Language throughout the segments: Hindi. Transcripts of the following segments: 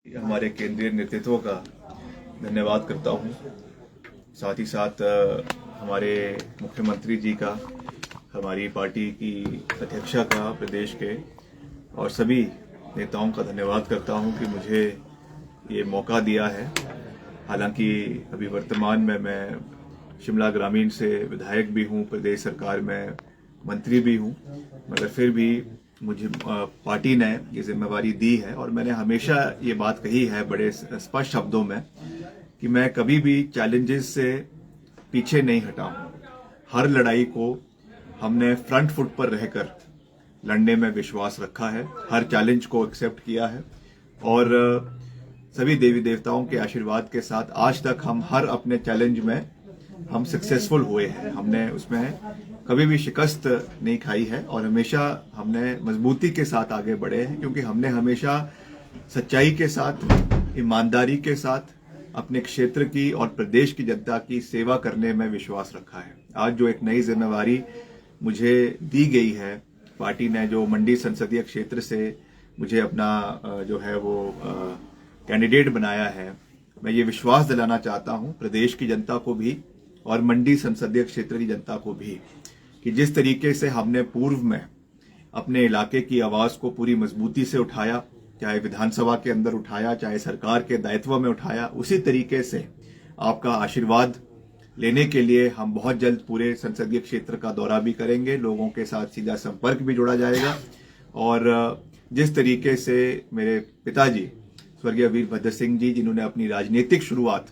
हमारे केंद्रीय नेतृत्व का धन्यवाद करता हूं। साथ ही साथ हमारे मुख्यमंत्री जी का, हमारी पार्टी की अध्यक्षा का, प्रदेश के और सभी नेताओं का धन्यवाद करता हूं कि मुझे ये मौका दिया है। हालांकि अभी वर्तमान में मैं शिमला ग्रामीण से विधायक भी हूं, प्रदेश सरकार में मंत्री भी हूं, मगर फिर भी मुझे पार्टी ने ये जिम्मेवारी दी है और मैंने हमेशा ये बात कही है बड़े स्पष्ट शब्दों में कि मैं कभी भी चैलेंजेस से पीछे नहीं हटा हूं। हर लड़ाई को हमने फ्रंट फुट पर रहकर लड़ने में विश्वास रखा है, हर चैलेंज को एक्सेप्ट किया है और सभी देवी देवताओं के आशीर्वाद के साथ आज तक हम हर अपने चैलेंज में हम सक्सेसफुल हुए हैं। हमने उसमें कभी भी शिकस्त नहीं खाई है और हमेशा हमने मजबूती के साथ आगे बढ़े हैं, क्योंकि हमने हमेशा सच्चाई के साथ, ईमानदारी के साथ अपने क्षेत्र की और प्रदेश की जनता की सेवा करने में विश्वास रखा है। आज जो एक नई जिम्मेवारी मुझे दी गई है, पार्टी ने जो मंडी संसदीय क्षेत्र से मुझे अपना जो है वो कैंडिडेट बनाया है, मैं ये विश्वास दिलाना चाहता हूं प्रदेश की जनता को भी और मंडी संसदीय क्षेत्र की जनता को भी कि जिस तरीके से हमने पूर्व में अपने इलाके की आवाज को पूरी मजबूती से उठाया, चाहे विधानसभा के अंदर उठाया, चाहे सरकार के दायित्व में उठाया, उसी तरीके से आपका आशीर्वाद लेने के लिए हम बहुत जल्द पूरे संसदीय क्षेत्र का दौरा भी करेंगे। लोगों के साथ सीधा संपर्क भी जोड़ा जाएगा और जिस तरीके से मेरे पिताजी स्वर्गीय वीरभद्र सिंह जी, जिन्होंने अपनी राजनीतिक शुरुआत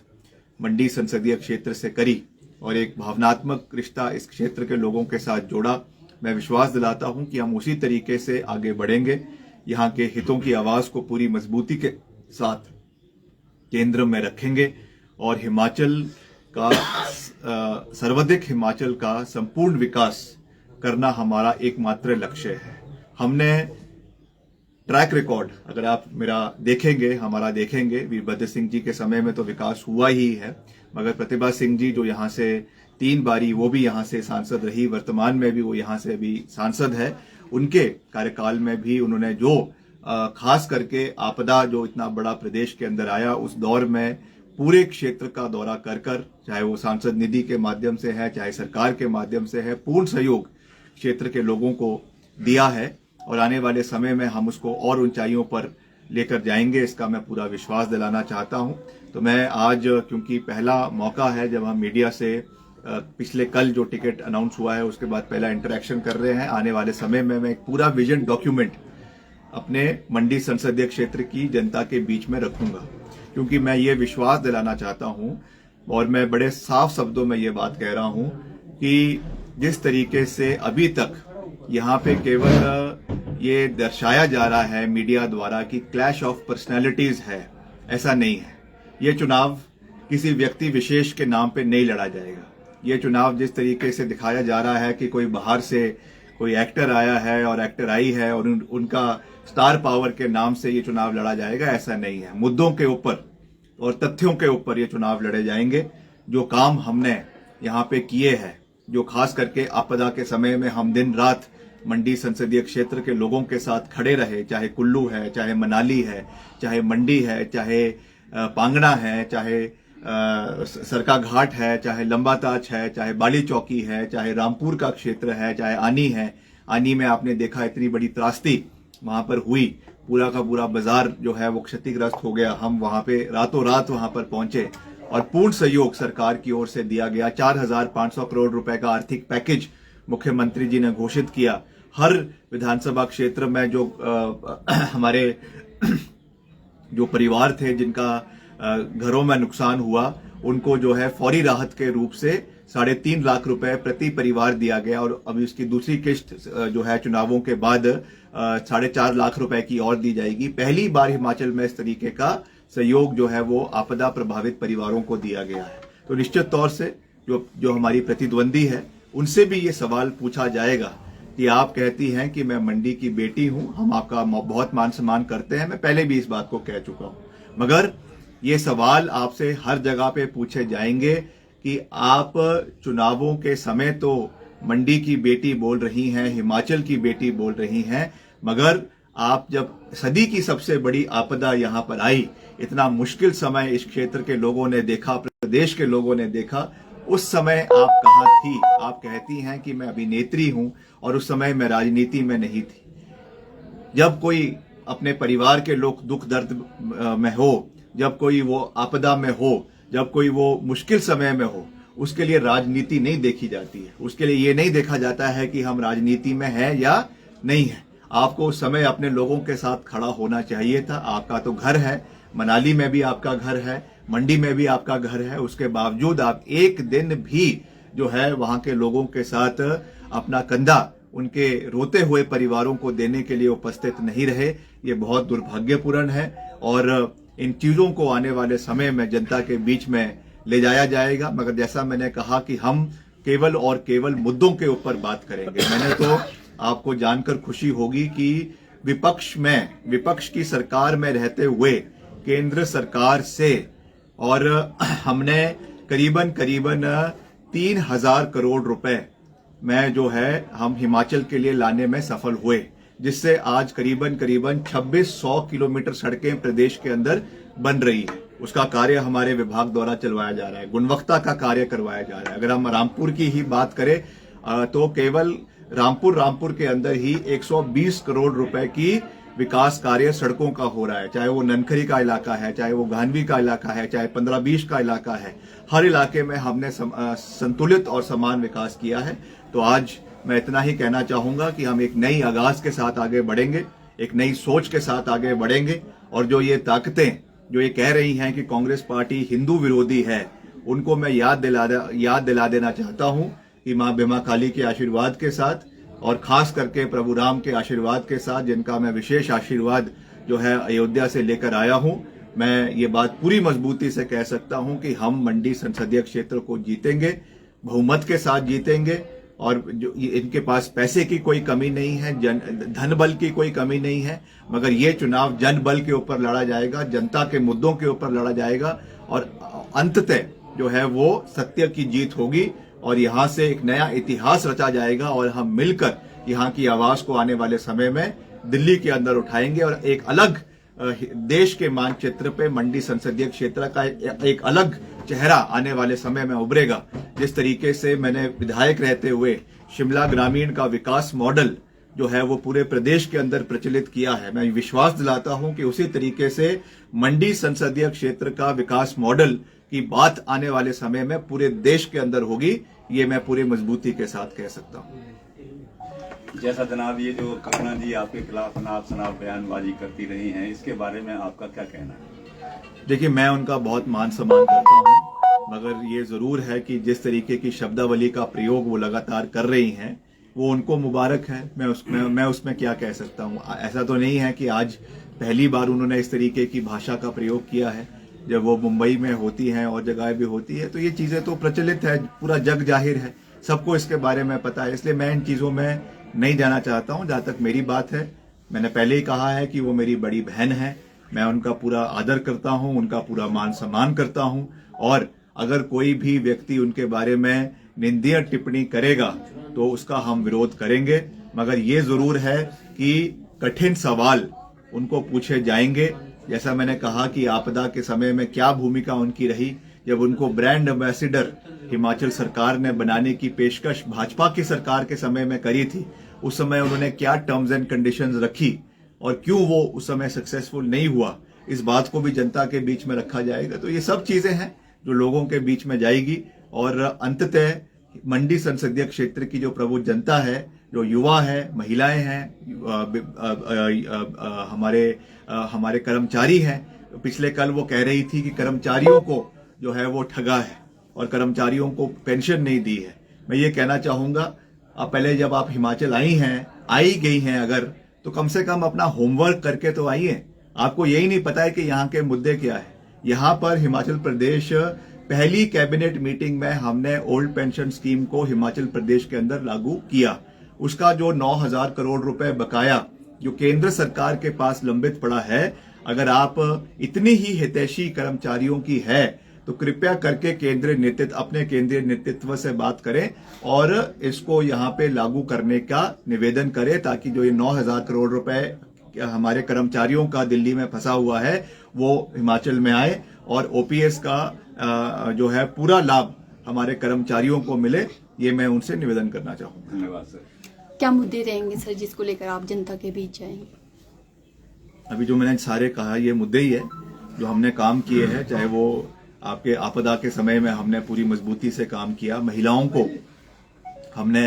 मंडी संसदीय क्षेत्र से करी और एक भावनात्मक रिश्ता इस क्षेत्र के लोगों के साथ जोड़ा, मैं विश्वास दिलाता हूं कि हम उसी तरीके से आगे बढ़ेंगे। यहां के हितों की आवाज को पूरी मजबूती के साथ केंद्र में रखेंगे और हिमाचल का सर्वाधिक हिमाचल का संपूर्ण विकास करना हमारा एकमात्र लक्ष्य है। हमने ट्रैक रिकॉर्ड अगर आप मेरा देखेंगे, हमारा देखेंगे, वीरभद्र सिंह जी के समय में तो विकास हुआ ही है, मगर प्रतिभा सिंह जी जो यहां से 3 बारी वो भी यहां से सांसद रही, वर्तमान में भी वो यहां से अभी सांसद है, उनके कार्यकाल में भी उन्होंने जो खास करके आपदा जो इतना बड़ा प्रदेश के अंदर आया, उस दौर में पूरे क्षेत्र का दौरा कर कर, चाहे वो सांसद निधि के माध्यम से है, चाहे सरकार के माध्यम से है, पूर्ण सहयोग क्षेत्र के लोगों को दिया है और आने वाले समय में हम उसको और ऊंचाइयों पर लेकर जाएंगे, इसका मैं पूरा विश्वास दिलाना चाहता हूं। तो मैं आज, क्योंकि पहला मौका है जब हम मीडिया से पिछले कल जो टिकट अनाउंस हुआ है उसके बाद पहला इंटरेक्शन कर रहे हैं, आने वाले समय में मैं एक पूरा विजन डॉक्यूमेंट अपने मंडी संसदीय क्षेत्र की जनता के बीच में रखूंगा, क्योंकि मैं ये विश्वास दिलाना चाहता हूं और मैं बड़े साफ शब्दों में ये बात कह रहा हूं कि जिस तरीके से अभी तक यहाँ पे केवल ये दर्शाया जा रहा है मीडिया द्वारा कि क्लैश ऑफ पर्सनैलिटीज है, ऐसा नहीं है। ये चुनाव किसी व्यक्ति विशेष के नाम पे नहीं लड़ा जाएगा। ये चुनाव जिस तरीके से दिखाया जा रहा है कि कोई बाहर से कोई एक्टर आया है और एक्टर आई है और उनका स्टार पावर के नाम से ये चुनाव लड़ा जाएगा, ऐसा नहीं है। मुद्दों के ऊपर और तथ्यों के ऊपर ये चुनाव लड़े जाएंगे। जो काम हमने यहाँ पे किए हैं, जो खास करके आपदा के समय में हम दिन रात मंडी संसदीय क्षेत्र के लोगों के साथ खड़े रहे, चाहे कुल्लू है, चाहे मनाली है, चाहे मंडी है, चाहे पांगड़ा है, चाहे सरका घाट है, चाहे लंबाताच है, चाहे बाली चौकी है, चाहे रामपुर का क्षेत्र है, चाहे आनी है। आनी में आपने देखा इतनी बड़ी त्रासदी वहां पर हुई, पूरा का पूरा बाजार जो है वो क्षतिग्रस्त हो गया। हम वहां पे रातों रात वहां पर पहुंचे और पूर्ण सहयोग सरकार की ओर से दिया गया। 4,500 करोड़ रुपए का आर्थिक पैकेज मुख्यमंत्री जी ने घोषित किया। हर विधानसभा क्षेत्र में जो हमारे जो परिवार थे जिनका घरों में नुकसान हुआ, उनको जो है फौरी राहत के रूप से 3.5 लाख रुपए प्रति परिवार दिया गया और अभी उसकी दूसरी किस्त जो है चुनावों के बाद 4.5 लाख रुपए की और दी जाएगी। पहली बार हिमाचल में इस तरीके का सहयोग जो है वो आपदा प्रभावित परिवारों को दिया गया है। तो निश्चित तौर से जो हमारी प्रतिद्वंदी है उनसे भी ये सवाल पूछा जाएगा कि आप कहती हैं कि मैं मंडी की बेटी हूं, हम आपका बहुत मान सम्मान करते हैं। मैं पहले भी इस बात को कह चुका हूं, मगर ये सवाल आपसे हर जगह पे पूछे जाएंगे कि आप चुनावों के समय तो मंडी की बेटी बोल रही हैं, हिमाचल की बेटी बोल रही हैं, मगर आप जब सदी की सबसे बड़ी आपदा यहाँ पर आई, इतना मुश्किल समय इस क्षेत्र के लोगों ने देखा, प्रदेश के लोगों ने देखा, उस समय आप कहाँ थी? आप कहती हैं कि मैं अभिनेत्री हूं और उस समय मैं राजनीति में नहीं थी। जब कोई अपने परिवार के लोग दुख दर्द में हो, जब कोई वो आपदा में हो, जब कोई वो मुश्किल समय में हो, उसके लिए राजनीति नहीं देखी जाती है। उसके लिए ये नहीं देखा जाता है कि हम राजनीति में हैं या नहीं है। आपको उस समय अपने लोगों के साथ खड़ा होना चाहिए था। आपका तो घर है, मनाली में भी आपका घर है, मंडी में भी आपका घर है, उसके बावजूद आप एक दिन भी जो है वहां के लोगों के साथ अपना कंधा उनके रोते हुए परिवारों को देने के लिए उपस्थित नहीं रहे। ये बहुत दुर्भाग्यपूर्ण है और इन चीजों को आने वाले समय में जनता के बीच में ले जाया जाएगा। मगर जैसा मैंने कहा कि हम केवल और केवल मुद्दों के ऊपर बात करेंगे। मैंने तो आपको जानकर खुशी होगी कि विपक्ष की सरकार में रहते हुए केंद्र सरकार से और हमने करीबन 3,000 करोड़ रुपए में जो है हम हिमाचल के लिए लाने में सफल हुए, जिससे आज करीबन 2600 किलोमीटर सड़कें प्रदेश के अंदर बन रही है। उसका कार्य हमारे विभाग द्वारा चलवाया जा रहा है, गुणवत्ता का कार्य करवाया जा रहा है। अगर हम रामपुर की ही बात करें तो केवल रामपुर के अंदर ही 120 करोड़ रुपए की विकास कार्य सड़कों का हो रहा है, चाहे वो ननखरी का इलाका है, चाहे वो गांधी का इलाका है, चाहे 15-20 का इलाका है। हर इलाके में हमने संतुलित और समान विकास किया है। तो आज मैं इतना ही कहना चाहूंगा कि हम एक नई आगाज के साथ आगे बढ़ेंगे, एक नई सोच के साथ आगे बढ़ेंगे और जो ये ताकतें जो ये कह रही हैं कि कांग्रेस पार्टी हिंदू विरोधी है, उनको मैं याद दिला देना चाहता हूं कि मां बीमा काली के आशीर्वाद के साथ और खास करके प्रभु राम के आशीर्वाद के साथ, जिनका मैं विशेष आशीर्वाद जो है अयोध्या से लेकर आया हूं, मैं ये बात पूरी मजबूती से कह सकता हूं कि हम मंडी संसदीय क्षेत्र को जीतेंगे, बहुमत के साथ जीतेंगे। और जो इनके पास पैसे की कोई कमी नहीं है, धन बल की कोई कमी नहीं है, मगर ये चुनाव जन बल के ऊपर लड़ा जाएगा, जनता के मुद्दों के ऊपर लड़ा जाएगा और अंततः जो है वो सत्य की जीत होगी और यहां से एक नया इतिहास रचा जाएगा और हम मिलकर यहां की आवाज को आने वाले समय में दिल्ली के अंदर उठाएंगे और एक अलग देश के मानचित्र पे मंडी संसदीय क्षेत्र का एक अलग चेहरा आने वाले समय में उभरेगा। जिस तरीके से मैंने विधायक रहते हुए शिमला ग्रामीण का विकास मॉडल जो है वो पूरे प्रदेश के अंदर प्रचलित किया है, मैं विश्वास दिलाता हूं कि उसी तरीके से मंडी संसदीय क्षेत्र का विकास मॉडल की बात आने वाले समय में पूरे देश के अंदर होगी। ये मैं पूरी मजबूती के साथ कह सकता हूं। जैसा जनाब ये जो कंगना जी आपके खिलाफ अनाप शनाप बयानबाजी करती रही हैं, इसके बारे में आपका क्या कहना है? देखिए, मैं उनका बहुत मान सम्मान करता हूं, मगर ये जरूर है कि जिस तरीके की शब्दावली का प्रयोग वो लगातार कर रही हैं वो उनको मुबारक है। मैं उसमें क्या कह सकता हूं। ऐसा तो नहीं है कि आज पहली बार उन्होंने इस तरीके की भाषा का प्रयोग किया है। जब वो मुंबई में होती हैं और जगह भी होती है तो ये चीजें तो प्रचलित है, पूरा जग जाहिर है, सबको इसके बारे में पता है। इसलिए मैं इन चीजों में नहीं जाना चाहता हूं। जहां तक मेरी बात है, मैंने पहले ही कहा है कि वो मेरी बड़ी बहन है, मैं उनका पूरा आदर करता हूं, उनका पूरा मान सम्मान करता हूं और अगर कोई भी व्यक्ति उनके बारे में निंदनीय टिप्पणी करेगा तो उसका हम विरोध करेंगे। मगर ये जरूर है कि कठिन सवाल उनको पूछे जाएंगे। जैसा मैंने कहा कि आपदा के समय में क्या भूमिका उनकी रही, जब उनको ब्रांड एम्बेसडर हिमाचल सरकार ने बनाने की पेशकश भाजपा की सरकार के समय में करी थी, उस समय उन्होंने क्या टर्म्स एंड कंडीशंस रखी और क्यों वो उस समय सक्सेसफुल नहीं हुआ, इस बात को भी जनता के बीच में रखा जाएगा। तो ये सब चीजें हैं जो लोगों के बीच में जाएगी और अंततः मंडी संसदीय क्षेत्र की जो प्रबुद्ध जनता है, जो युवा है, महिलाएं हैं, हमारे कर्मचारी हैं। पिछले कल वो कह रही थी कि कर्मचारियों को जो है वो ठगा है और कर्मचारियों को पेंशन नहीं दी है। मैं ये कहना चाहूंगा, आप पहले जब आप हिमाचल आई गई हैं अगर, तो कम से कम अपना होमवर्क करके तो आइए। आपको यही नहीं पता है कि यहाँ के मुद्दे क्या है। यहाँ पर हिमाचल प्रदेश पहली कैबिनेट मीटिंग में हमने ओल्ड पेंशन स्कीम को हिमाचल प्रदेश के अंदर लागू किया। उसका जो 9,000 करोड़ रुपए बकाया जो केंद्र सरकार के पास लंबित पड़ा है, अगर आप इतनी ही हितैषी कर्मचारियों की है तो कृपया करके अपने केंद्रीय नेतृत्व से बात करें और इसको यहाँ पे लागू करने का निवेदन करें, ताकि जो ये 9,000 करोड़ रुपए हमारे कर्मचारियों का दिल्ली में फंसा हुआ है वो हिमाचल में आए और ओपीएस का जो है पूरा लाभ हमारे कर्मचारियों को मिले, ये मैं उनसे निवेदन करना चाहूंगा। धन्यवाद सर। क्या मुद्दे रहेंगे सर जिसको लेकर आप जनता के बीच जाएंगे? अभी जो मैंने सारे कहा ये मुद्दे ही है जो हमने काम किए हैं, चाहे वो आपके आपदा के समय में हमने पूरी मजबूती से काम किया। महिलाओं को हमने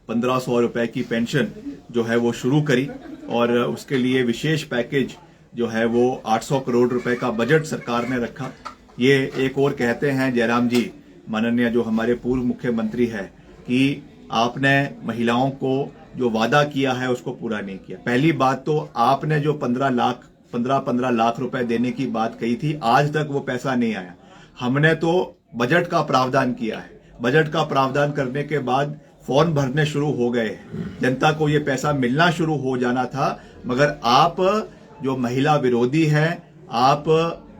1500 रुपए की पेंशन जो है वो शुरू करी और उसके लिए विशेष पैकेज जो है वो 800 करोड़ रुपए का बजट सरकार ने रखा। ये एक और कहते हैं जयराम जी, माननीय जो हमारे पूर्व मुख्यमंत्री है, कि आपने महिलाओं को जो वादा किया है उसको पूरा नहीं किया। पहली बात तो आपने जो 15 लाख रुपए देने की बात कही थी, आज तक वो पैसा नहीं आया। हमने तो बजट का प्रावधान किया है, बजट का प्रावधान करने के बाद फॉर्म भरने शुरू हो गए हैं, जनता को ये पैसा मिलना शुरू हो जाना था, मगर आप जो महिला विरोधी हैं, आप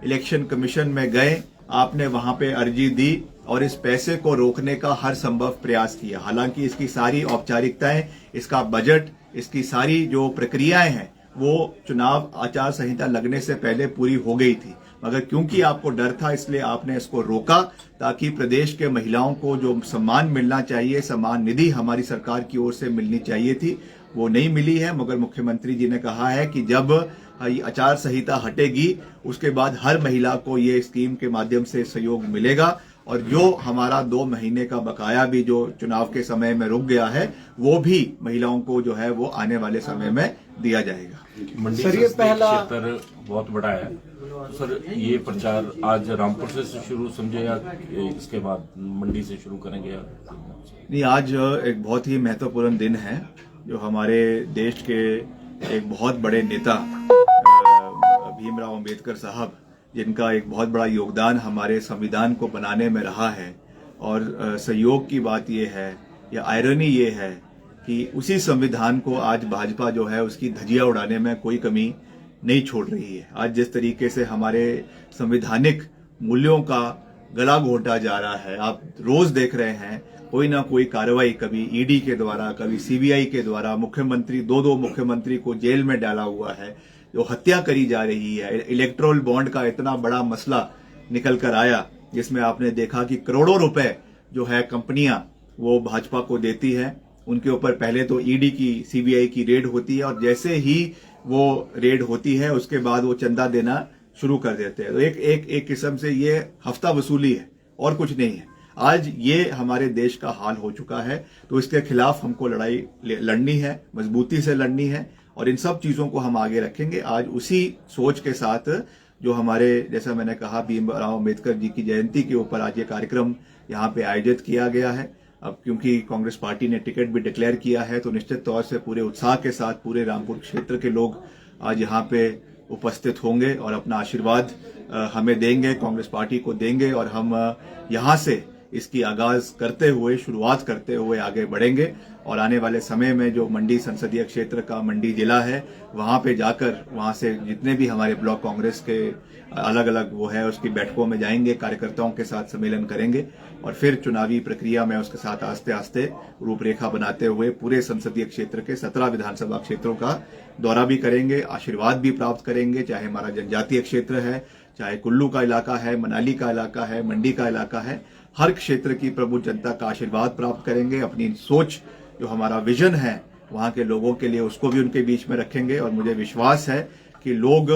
इलेक्शन कमीशन में गए, आपने वहां पे अर्जी दी और इस पैसे को रोकने का हर संभव प्रयास किया। हालांकि इसकी सारी औपचारिकताएं, इसका बजट, इसकी सारी जो प्रक्रियाएं हैं वो चुनाव आचार संहिता लगने से पहले पूरी हो गई थी, मगर क्योंकि आपको डर था इसलिए आपने इसको रोका ताकि प्रदेश के महिलाओं को जो सम्मान मिलना चाहिए, सम्मान निधि हमारी सरकार की ओर से मिलनी चाहिए थी, वो नहीं मिली है। मगर मुख्यमंत्री जी ने कहा है कि जब आचार संहिता हटेगी उसके बाद हर महिला को ये स्कीम के माध्यम से सहयोग मिलेगा और जो हमारा 2 महीने का बकाया भी जो चुनाव के समय में रुक गया है वो भी महिलाओं को जो है वो आने वाले समय में दिया जाएगा। मंडी संसदीय क्षेत्र बहुत बड़ा है, तो सर ये प्रचार आज रामपुर से शुरू समझे या इसके बाद मंडी से शुरू करेंगे? नहीं, आज एक बहुत ही महत्वपूर्ण दिन है जो हमारे देश के एक बहुत बड़े नेता भीमराव अंबेडकर साहब, जिनका एक बहुत बड़ा योगदान हमारे संविधान को बनाने में रहा है, और सहयोग की बात यह है या आयरनी ये है कि उसी संविधान को आज भाजपा जो है उसकी धज्जियां उड़ाने में कोई कमी नहीं छोड़ रही है। आज जिस तरीके से हमारे संवैधानिक मूल्यों का गला घोटा जा रहा है, आप रोज देख रहे हैं कोई ना कोई कार्रवाई, कभी ईडी के द्वारा, कभी सीबीआई के द्वारा, मुख्यमंत्री 2 मुख्यमंत्री को जेल में डाला हुआ है, जो हत्या करी जा रही है। इलेक्ट्रोल बॉन्ड का इतना बड़ा मसला निकल कर आया जिसमें आपने देखा कि करोड़ों रुपए जो है कंपनियां वो भाजपा को देती है, उनके ऊपर पहले तो ईडी की, सीबीआई की रेड होती है और जैसे ही वो रेड होती है उसके बाद वो चंदा देना शुरू कर देते हैं। तो एक किस्म से ये हफ्ता वसूली है और कुछ नहीं है। आज ये हमारे देश का हाल हो चुका है, तो इसके खिलाफ हमको लड़ाई लड़नी है, मजबूती से लड़नी है और इन सब चीजों को हम आगे रखेंगे। आज उसी सोच के साथ जो हमारे, जैसा मैंने कहा, भीमराव अंबेडकर जी की जयंती के ऊपर आज ये कार्यक्रम यहाँ पे आयोजित किया गया है। अब क्योंकि कांग्रेस पार्टी ने टिकट भी डिक्लेयर किया है तो निश्चित तौर से पूरे उत्साह के साथ पूरे रामपुर क्षेत्र के लोग आज यहाँ पे उपस्थित होंगे और अपना आशीर्वाद हमें देंगे, कांग्रेस पार्टी को देंगे और हम यहाँ से इसकी आगाज करते हुए, शुरुआत करते हुए आगे बढ़ेंगे और आने वाले समय में जो मंडी संसदीय क्षेत्र का मंडी जिला है वहां पे जाकर वहां से जितने भी हमारे ब्लॉक कांग्रेस के अलग अलग वो है उसकी बैठकों में जाएंगे, कार्यकर्ताओं के साथ सम्मेलन करेंगे और फिर चुनावी प्रक्रिया में उसके साथ आस्ते आस्ते रूपरेखा बनाते हुए पूरे संसदीय क्षेत्र के 17 विधानसभा क्षेत्रों का दौरा भी करेंगे, आशीर्वाद भी प्राप्त करेंगे, चाहे हमारा जनजातीय क्षेत्र है, चाहे कुल्लू का इलाका है, मनाली का इलाका है, मंडी का इलाका है, हर क्षेत्र की प्रभु जनता का आशीर्वाद प्राप्त करेंगे। अपनी सोच, जो हमारा विजन है वहां के लोगों के लिए, उसको भी उनके बीच में रखेंगे और मुझे विश्वास है कि लोग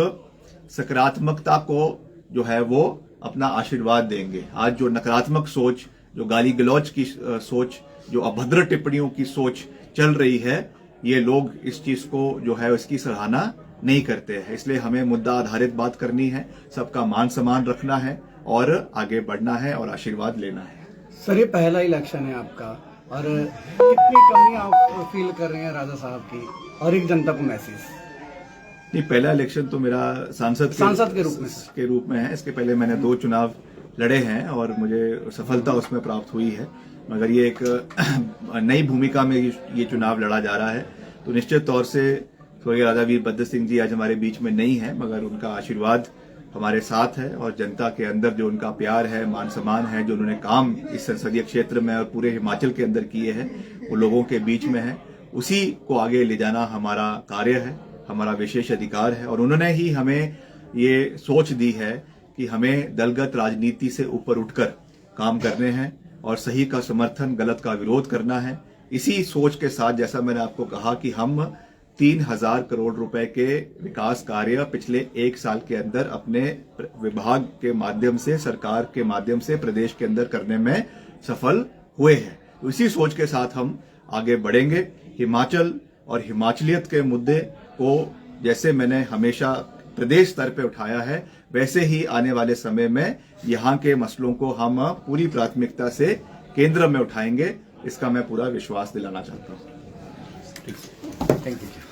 सकारात्मकता को जो है वो अपना आशीर्वाद देंगे। आज जो नकारात्मक सोच, जो गाली गलौज की सोच, जो अभद्र टिप्पणियों की सोच चल रही है, ये लोग इस चीज को जो है इसकी सराहना नहीं करते हैं। इसलिए हमें मुद्दा आधारित बात करनी है, सबका मान सम्मान रखना है और आगे बढ़ना है और आशीर्वाद लेना है। सर, ये पहला इलेक्शन है आपका और कितनी कमी आप फील कर रहे हैं राजा साहब की, और एक जनता को मैसेज? नहीं, पहला इलेक्शन तो मेरा सांसद के रूप में है। इसके पहले मैंने 2 चुनाव लड़े हैं और मुझे सफलता उसमें प्राप्त हुई है, मगर ये एक नई भूमिका में ये चुनाव लड़ा जा रहा है। तो निश्चित तौर से स्वर्गीय राजा वीरभद्र सिंह जी आज हमारे बीच में नहीं है, मगर उनका आशीर्वाद हमारे साथ है और जनता के अंदर जो उनका प्यार है, मान सम्मान है, जो उन्होंने काम इस संसदीय क्षेत्र में और पूरे हिमाचल के अंदर किए हैं, वो लोगों के बीच में है। उसी को आगे ले जाना हमारा कार्य है हमारा विशेष अधिकार है और उन्होंने ही हमें ये सोच दी है कि हमें दलगत राजनीति से ऊपर उठकर काम करने हैं और सही का समर्थन, गलत का विरोध करना है। इसी सोच के साथ जैसा मैंने आपको कहा कि हम 3000 करोड़ रुपए के विकास कार्य पिछले 1 साल के अंदर अपने विभाग के माध्यम से, सरकार के माध्यम से प्रदेश के अंदर करने में सफल हुए हैं। तो इसी सोच के साथ हम आगे बढ़ेंगे। हिमाचल और हिमाचलियत के मुद्दे को जैसे मैंने हमेशा प्रदेश स्तर पे उठाया है, वैसे ही आने वाले समय में यहाँ के मसलों को हम पूरी प्राथमिकता से केंद्र में उठाएंगे। इसका मैं पूरा विश्वास दिलाना चाहता हूँ। Thank you.